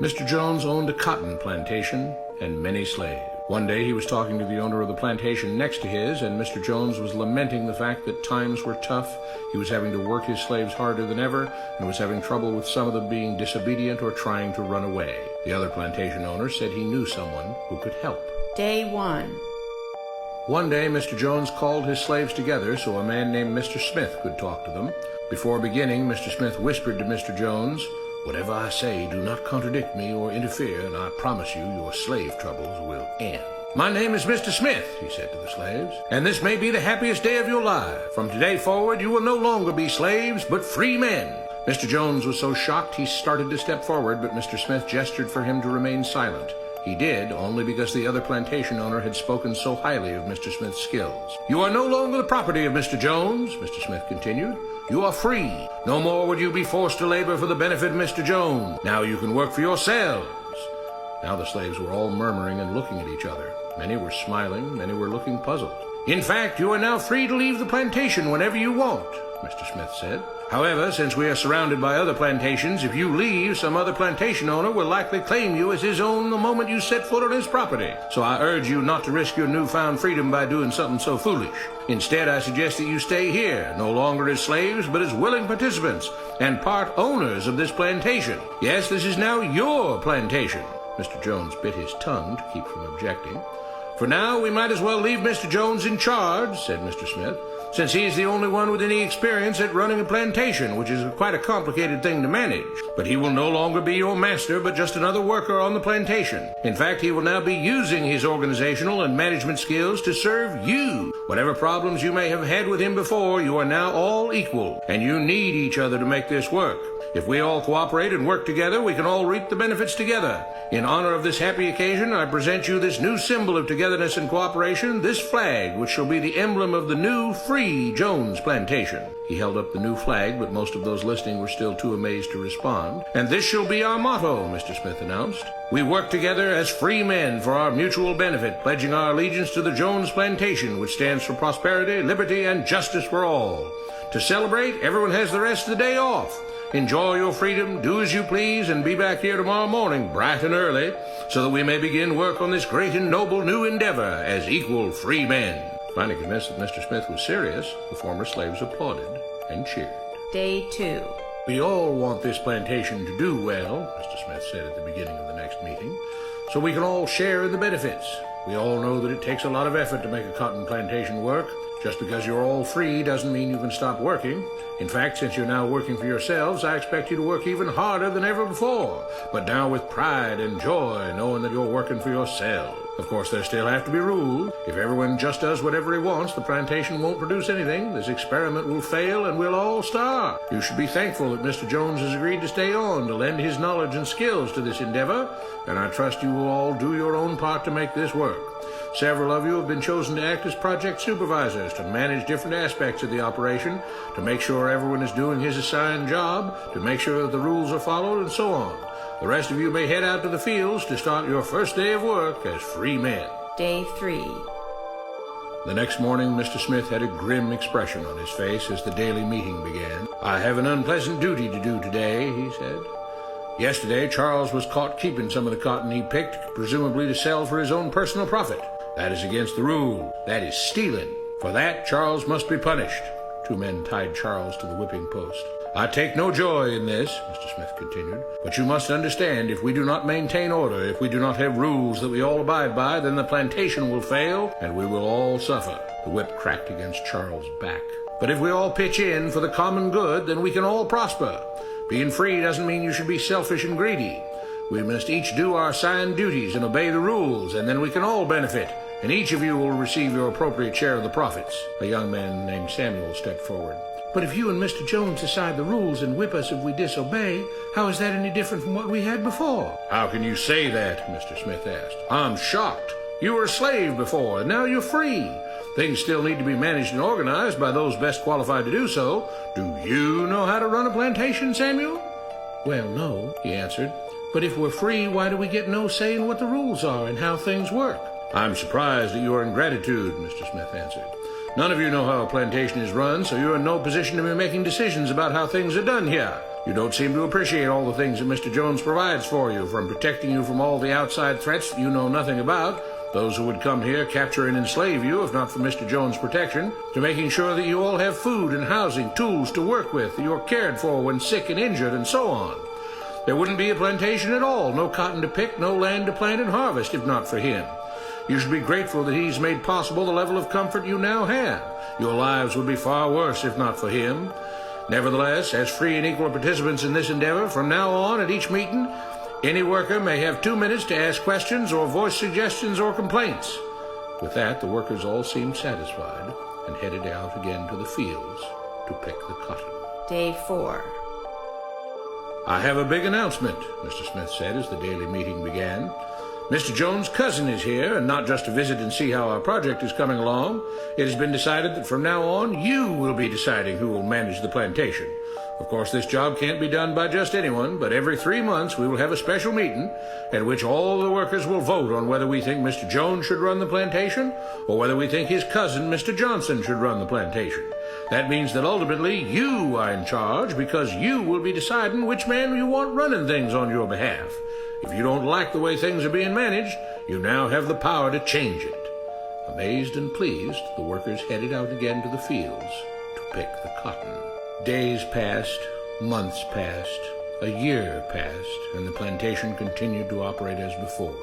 Mr. Jones owned a cotton plantation and many slaves. One day he was talking to the owner of the plantation next to his, and Mr. Jones was lamenting the fact that times were tough. He was having to work his slaves harder than ever, and was having trouble with some of them being disobedient or trying to run away. The other plantation owner said he knew someone who could help. Day 1. One day Mr. Jones called his slaves together so a man named Mr. Smith could talk to them. Before beginning, Mr. Smith whispered to Mr. Jones, "Whatever I say, do not contradict me or interfere, and I promise you your slave troubles will end." "My name is Mr. Smith," he said to the slaves, "and this may be the happiest day of your life. From today forward, you will no longer be slaves, but free men." Mr. Jones was so shocked he started to step forward, but Mr. Smith gestured for him to remain silent. He did, only because the other plantation owner had spoken so highly of Mr. Smith's skills. "You are no longer the property of Mr. Jones," Mr. Smith continued. "You are free. No more would you be forced to labor for the benefit of Mr. Jones. Now you can work for yourselves." Now the slaves were all murmuring and looking at each other. Many were smiling, many were looking puzzled. "In fact, you are now free to leave the plantation whenever you want," Mr. Smith said. "However, since we are surrounded by other plantations, if you leave, some other plantation owner will likely claim you as his own the moment you set foot on his property. So I urge you not to risk your newfound freedom by doing something so foolish. Instead, I suggest that you stay here, no longer as slaves, but as willing participants and part owners of this plantation. Yes, this is now your plantation." Mr. Jones bit his tongue to keep from objecting. "For now, we might as well leave Mr. Jones in charge," said Mr. Smith, "since he's the only one with any experience at running a plantation, which is quite a complicated thing to manage. But he will no longer be your master, but just another worker on the plantation. In fact, he will now be using his organizational and management skills to serve you. Whatever problems you may have had with him before, you are now all equal, and you need each other to make this work. If we all cooperate and work together, we can all reap the benefits together. In honor of this happy occasion, I present you this new symbol of togetherness and cooperation, this flag, which shall be the emblem of the new free Jones plantation." He held up the new flag, but most of those listening were still too amazed to respond. "And this shall be our motto," Mr. Smith announced. "We work together as free men for our mutual benefit, pledging our allegiance to the Jones plantation, which stands for prosperity, liberty, and justice for all. To celebrate, everyone has the rest of the day off. Enjoy your freedom, do as you please, and be back here tomorrow morning, bright and early, so that we may begin work on this great and noble new endeavor as equal free men." Finally convinced that Mr. Smith was serious, the former slaves applauded and cheered. Day 2. "We all want this plantation to do well," Mr. Smith said at the beginning of the next meeting, "so we can all share in the benefits. We all know that it takes a lot of effort to make a cotton plantation work. Just because you're all free doesn't mean you can stop working. In fact, since you're now working for yourselves, I expect you to work even harder than ever before, but now with pride and joy, knowing that you're working for yourselves. Of course, there still have to be rules. If everyone just does whatever he wants, the plantation won't produce anything. This experiment will fail and we'll all starve. You should be thankful that Mr. Jones has agreed to stay on to lend his knowledge and skills to this endeavor, and I trust you will all do your own part to make this work. Several of you have been chosen to act as project supervisors to manage different aspects of the operation, to make sure everyone is doing his assigned job, to make sure that the rules are followed, and so on. The rest of you may head out to the fields to start your first day of work as free men." Day 3. The next morning, Mr. Smith had a grim expression on his face as the daily meeting began. "I have an unpleasant duty to do today," he said. "Yesterday, Charles was caught keeping some of the cotton he picked, presumably to sell for his own personal profit. That is against the rule. That is stealing. For that, Charles must be punished." Two men tied Charles to the whipping post. "I take no joy in this," Mr. Smith continued, "but you must understand, if we do not maintain order, if we do not have rules that we all abide by, then the plantation will fail, and we will all suffer." The whip cracked against Charles' back. "But if we all pitch in for the common good, then we can all prosper. Being free doesn't mean you should be selfish and greedy. We must each do our assigned duties and obey the rules, and then we can all benefit, and each of you will receive your appropriate share of the profits." A young man named Samuel stepped forward. "But if you and Mr. Jones decide the rules and whip us if we disobey, how is that any different from what we had before?" "How can you say that?" Mr. Smith asked. "I'm shocked. You were a slave before, and now you're free. Things still need to be managed and organized by those best qualified to do so. Do you know how to run a plantation, Samuel?" "Well, no," he answered. "But if we're free, why do we get no say in what the rules are and how things work?" "I'm surprised at your ingratitude," Mr. Smith answered. "None of you know how a plantation is run, so you're in no position to be making decisions about how things are done here. You don't seem to appreciate all the things that Mr. Jones provides for you, from protecting you from all the outside threats that you know nothing about, those who would come here, capture and enslave you if not for Mr. Jones' protection, to making sure that you all have food and housing, tools to work with, that you're cared for when sick and injured, and so on. There wouldn't be a plantation at all, no cotton to pick, no land to plant and harvest, if not for him. You should be grateful that he's made possible the level of comfort you now have. Your lives would be far worse if not for him. Nevertheless, as free and equal participants in this endeavor, from now on at each meeting, any worker may have 2 minutes to ask questions or voice suggestions or complaints. With that, the workers all seemed satisfied and headed out again to the fields to pick the cotton. Day 4. I have a big announcement, Mr. Smith said as the daily meeting began. Mr. Jones' cousin is here, and not just to visit and see how our project is coming along. It has been decided that from now on, you will be deciding who will manage the plantation. Of course, this job can't be done by just anyone, but every 3 months we will have a special meeting at which all the workers will vote on whether we think Mr. Jones should run the plantation or whether we think his cousin, Mr. Johnson, should run the plantation. That means that ultimately you are in charge because you will be deciding which man you want running things on your behalf. If you don't like the way things are being managed, you now have the power to change it. Amazed and pleased, the workers headed out again to the fields to pick the cotton. Days passed, months passed, a year passed, and the plantation continued to operate as before.